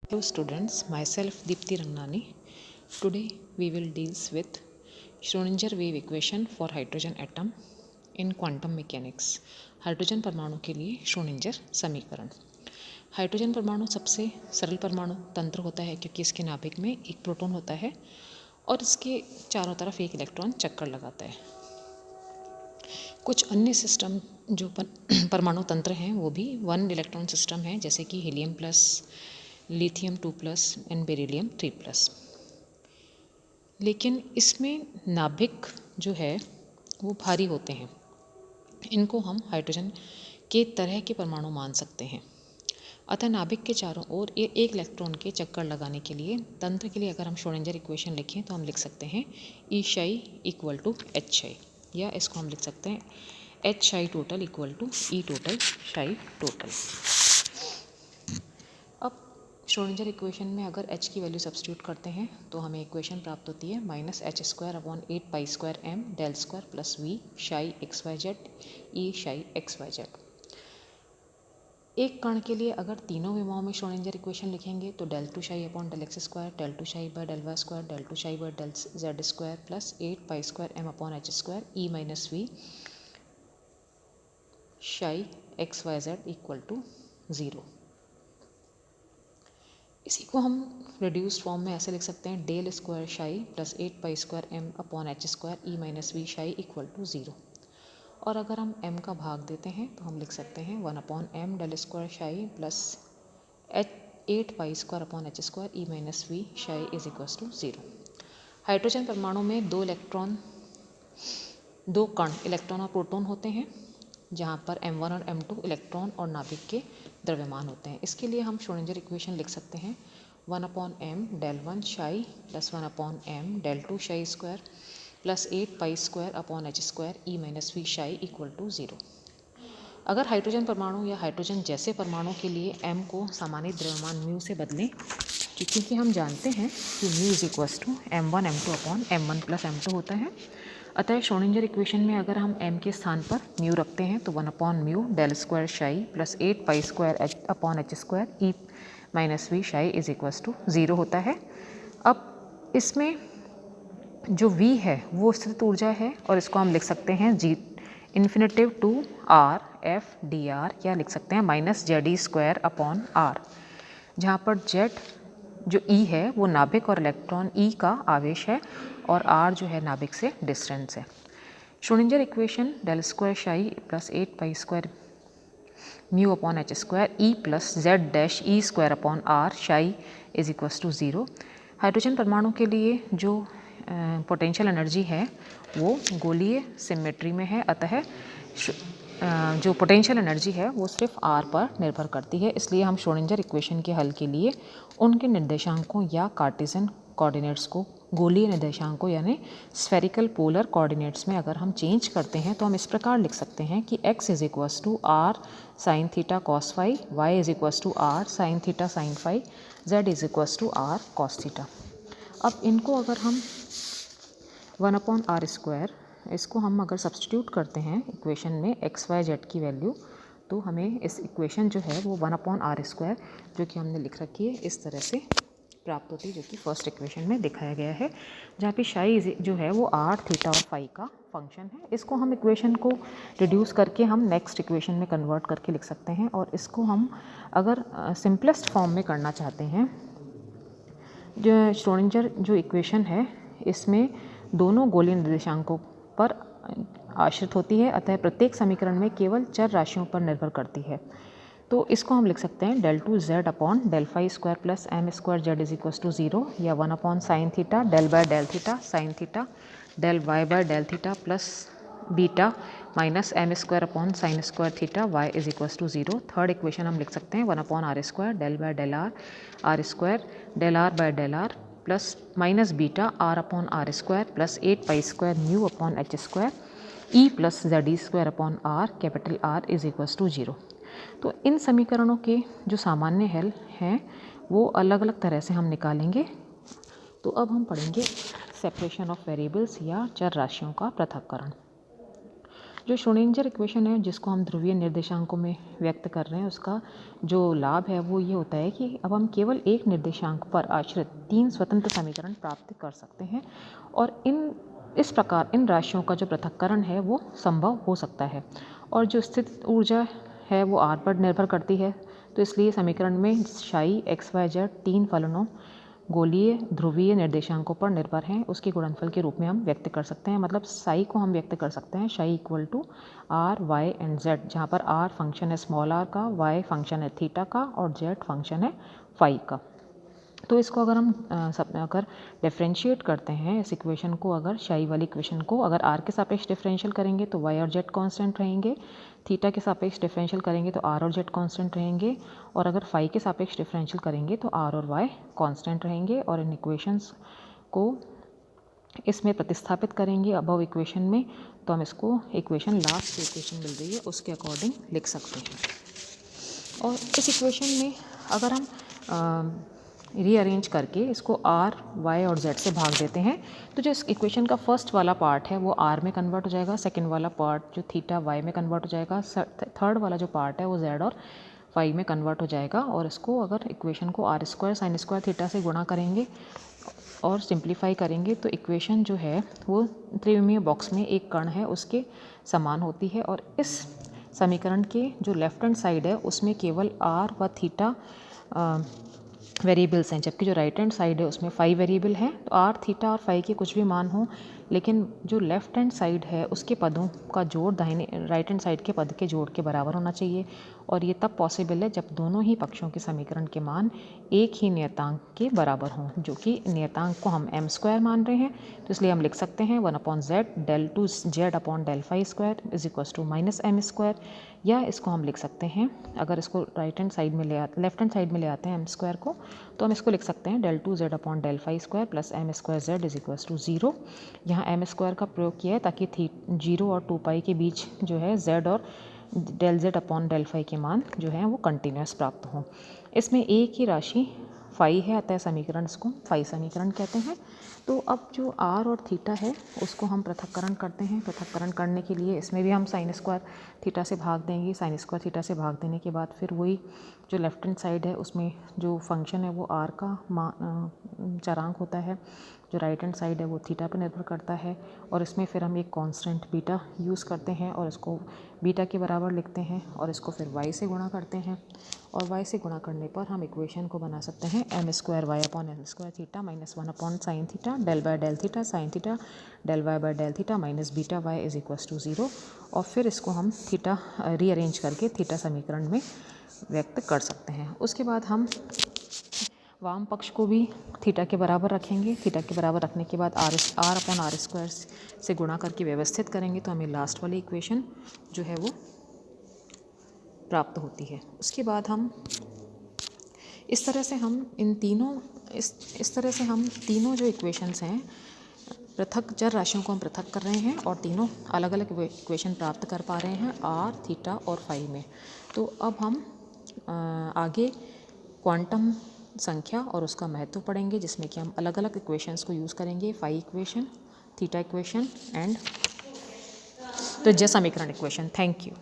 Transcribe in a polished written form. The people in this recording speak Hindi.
Hello students, myself Deepthi Rangnani. Today we will deals with Schrödinger wave equation for hydrogen atom in quantum mechanics. Hydrogen परमाणु के लिए श्रोडिंजर समीकरण। हाइड्रोजन परमाणु सबसे सरल परमाणु तंत्र होता है क्योंकि इसके नाभिक में एक प्रोटॉन होता है और इसके चारों तरफ एक इलेक्ट्रॉन चक्कर लगाता है। कुछ अन्य सिस्टम जो परमाणु तंत्र हैं वो भी वन इलेक्ट्रॉन सिस्टम है, जैसे कि helium plus, lithium 2+ and beryllium 3+। लेकिन इसमें नाभिक जो है वो भारी होते हैं। इनको हम हाइड्रोजन के तरह के परमाणु मान सकते हैं। अतः नाभिक के चारों ओर एक इलेक्ट्रॉन के चक्कर लगाने के लिए तंत्र के लिए अगर हम श्रोडिंजर इक्वेशन लिखें तो हम लिख सकते हैं E psi equal to H psi, या इसको हम लिख सकते हैं H psi total equal to E total psi total. अब श्रोडिंजर इक्वेशन में अगर H की वैल्यू सब्स्टिट्यूट करते हैं तो हमें इक्वेशन प्राप्त होती है -h²/8π²m del square plus v psi xyz E psi xyz। एक कण के लिए अगर तीनों विमाओं में श्रोडिंजर इक्वेशन लिखेंगे तो del2 psi/del x², del2 psi/del y² del2 psi/del z² plus 8π²m/h² E minus v psi xyz equal to 0। इसी को हम रिड्यूस्ड फॉर्म में ऐसे लिख सकते हैं del square psi plus 8π²m/h² E minus v psi equal to 0। और अगर हम m का भाग देते हैं तो हम लिख सकते हैं 1/m del square psi plus 8π² E minus v psi is equal to 0। Hydrogen परमाणु में दो कण इलेक्ट्रॉन और प्रोटॉन होते हैं, जहाँ पर m1 और m2 इलेक्ट्रॉन और नाभिक के द्रव्यमान होते हैं। इसके लिए हम श्रोडिंजर इक्वेशन लिख सकते हैं 1/m del1 psi plus 1/m del2 psi square plus 8π²/h² E minus v psi equal to 0। अगर हाइड्रोजन परमाणु या हाइड्रोजन जैसे परमाणु के लिए m को सामान्य द्रव्यमान म्यू से बदलें, क्योंकि हम जानते हैं कि mu is equal to m1 m2/m1 plus m2 होता है। अतः श्रोडिंजर इक्वेशन में अगर हम m के स्थान पर म्यू रखते हैं तो 1/μ del square psi plus 8π²/h² E minus v psi is equal to 0 होता है। अब इसमें जो v है वो स्थित ऊर्जा है और इसको हम लिख सकते हैं infinitive to r f dr, या लिख सकते हैं -ze²/r, जहाँ पर z जो E है वो नाभिक और इलेक्ट्रॉन E का आवेश है और r जो है नाभिक से डिस्टेंस है। Schrodinger equation del square psi plus 8π²μ/h² E plus z'(E²/r psi is equal to 0। Hydrogen परमाणु के लिए जो पोटेंशियल एनर्जी है वो गोलीय सिमेट्री में है, अतः जो पोटेंशियल एनर्जी है वो सिर्फ r पर निर्भर करती है। इसलिए हम श्रोडिंजर इक्वेशन के हल के लिए उनके निर्देशांकों या कार्टेशियन कोऑर्डिनेट्स को गोलीय निर्देशांकों यानी स्फेरिकल पोलर कोऑर्डिनेट्स में अगर हम चेंज करते हैं तो हम इस प्रकार लिख सकते हैं कि x is equal to r sin theta cos phi, y is equal to r sin theta sin phi, z is equal to r cos theta. अब इनको अगर हम 1/r², इसको हम अगर सब्स्टिट्यूट करते हैं इक्वेशन में x y z की वैल्यू, तो हमें इस इक्वेशन जो है वो 1/r² जो कि हमने लिख रखी है इस तरह से प्राप्त होती है, जो कि फर्स्ट इक्वेशन में दिखाया गया है, जहाँ पे psi जो है वो r थीटा और फाई का फंक्शन है। इसको हम इक्वेशन को रिड्यूस करके हम नेक्स्ट इक्वेशन में कन्वर्ट करके लिख सकते हैं। और इसको हम अगर सिंपलेस्ट फॉर्म में करना चाहते हैं, जो श्रोडिंजर जो इक्वेशन है इसमें दोनों गोलीय निर्देशांकों पर आश्रित होती है, अतः प्रत्येक समीकरण में केवल चर राशियों पर निर्भर करती है। तो इसको हम लिख सकते हैं del2 z/del phi square plus m square z is equal to 0, या 1/sin theta del theta sin theta del y/del theta plus beta minus m स्क्वायर/sin square theta y is equal to 0। Third equation हम लिख सकते हैं 1/r² del r square del r/del r plus minus beta r/r² plus 8π²μ/h² E plus z²/r capital R is equal to 0। तो इन समीकरणों के जो सामान्य हल हैं वो अलग अलग तरह से हम निकालेंगे। तो अब हम पढ़ेंगे सेपरेशन ऑफ वेरिएबल्स या चर राशियों का पृथक्करण। जो श्रोडिंगर इक्वेशन है जिसको हम ध्रुवीय निर्देशांकों में व्यक्त कर रहे हैं, उसका जो लाभ है वो ये होता है कि अब हम केवल एक निर्देशांक पर आश्रित 3 स्वतंत्र समीकरण प्राप्त कर सकते हैं और इस प्रकार इन राशियों का जो पृथक्करण है वो संभव हो सकता है। और जो स्थित ऊर्जा है वो r पर निर्भर करती है, तो इसलिए समीकरण में शाई XYZ 3 फलनों गोलीय ध्रुवीय निर्देशांकों पर निर्भर हैं उसके गुणनफल के रूप में हम व्यक्त कर सकते हैं। मतलब साई को हम व्यक्त कर सकते हैं psi equal to R, Y and Z, जहाँ पर R फंक्शन है स्मॉल r का, Y फंक्शन है थीटा का और Z फंक्शन है फाई का। तो इसको अगर हम अगर डिफरेंशिएट करते हैं इस इक्वेशन को, अगर शाई वाली इक्वेशन को अगर r के सापेक्ष डिफरेंशियल करेंगे तो y और z कांस्टेंट रहेंगे, थीटा के सापेक्ष डिफरेंशियल करेंगे तो r और z कांस्टेंट रहेंगे, और अगर फाई के सापेक्ष डिफरेंशियल करेंगे तो r और y कांस्टेंट रहेंगे। और इन इक्वेशंस को इसमें प्रतिस्थापित करेंगे अबव इक्वेशन में, तो हम इसको इक्वेशन लास्ट इक्वेशन मिल रही है उसके अकॉर्डिंग लिख सकते हैं। और इस इक्वेशन में अगर हम रीअरेंज करके इसको r, y और z से भाग देते हैं तो जो इस इक्वेशन का फर्स्ट वाला पार्ट है वो r में कन्वर्ट हो जाएगा, सेकंड वाला पार्ट जो थीटा y में कन्वर्ट हो जाएगा, थर्ड वाला जो पार्ट है वो z और फाई में कन्वर्ट हो जाएगा। और इसको अगर इक्वेशन को r² sin स्क्वायर थीटा से गुणा करेंगे और सिंप्लीफाई करेंगे तो इक्वेशन जो है वो त्रिविमीय बॉक्स में एक कण है उसके समान होती है। और इस समीकरण के जो लेफ्ट हैंड साइड है उसमें केवल r व थीटा वेरिएबल्स हैं, जबकि जो राइट हैंड साइड है उसमें फाई वेरिएबल हैं। तो r, थीटा और फाई के कुछ भी मान हो, लेकिन जो लेफ्ट हैंड साइड है उसके पदों का जोड़ दाहिने राइट हैंड साइड के पद के जोड़ के बराबर होना चाहिए। और ये तब पॉसिबल है जब दोनों ही पक्षों के समीकरण के मान एक ही नियतांक के बराबर हों, जो कि नियतांक को हम m² मान रहे हैं। तो इसलिए हम लिख सकते हैं 1/z del 2z upon del phi square is equals to -m², या इसको हम लिख सकते हैं अगर इसको राइट हैंड साइड में लेफ्ट हैंड साइड में ले आते हैं m² को, तो हम इसको लिख सकते हैं del 2z upon del phi square plus m²z is equals to 0। यहाँ m² का प्रयोग किया है ताकि 0 और 2 पाई के बीच जो है z और del z upon del phi के मान जो है वो कंटिन्यूस प्राप्त हों। इसमें एक ही राशि फाई है, अतः समीकरण इसको फाई समीकरण कहते हैं। तो अब जो r और थीटा है उसको हम पृथक्करण करते हैं। पृथक्करण करने के लिए इसमें भी हम साइन स्क्वायर थीटा से भाग देंगे। साइन स्क्वायर थीटा से भाग देने के बाद फिर वही जो लेफ्ट हैंड साइड है उसमें जो फंक्शन है वो r का चरांक होता है, जो राइट हैंड साइड है वो थीटा पर निर्भर करता है। और इसमें फिर हम एक कांस्टेंट बीटा यूज़ करते हैं और इसको बीटा के बराबर लिखते हैं और इसको फिर y से गुणा करते हैं। और y से गुणा करने पर हम इक्वेशन को बना सकते हैं m² y upon m² theta minus 1 upon sine theta del by del theta sine theta del y by del theta minus beta y is equals to 0। और फिर इसको हम थीटा रीअरेंज करके थीटा समीकरण में व्यक्त कर सकते हैं। उसके बाद हम वाम पक्ष को भी थीटा के बराबर रखेंगे। थीटा के बराबर रखने के बाद r अपॉन r² से गुणा करके व्यवस्थित करेंगे तो हमें लास्ट वाली इक्वेशन जो है वो प्राप्त होती है। उसके बाद हम इस तरह से हम तीनों जो इक्वेशंस हैं पृथक चर राशियों को हम पृथक कर रहे हैं और तीनों अलग अलग इक्वेशन प्राप्त कर पा रहे हैं r, थीटा और फाई में। तो अब हम आगे क्वांटम संख्या और उसका महत्व पढ़ेंगे, जिसमें कि हम अलग अलग इक्वेशंस को यूज़ करेंगे, phi equation, theta equation and त्रिज्या समीकरण इक्वेशन। Thank you.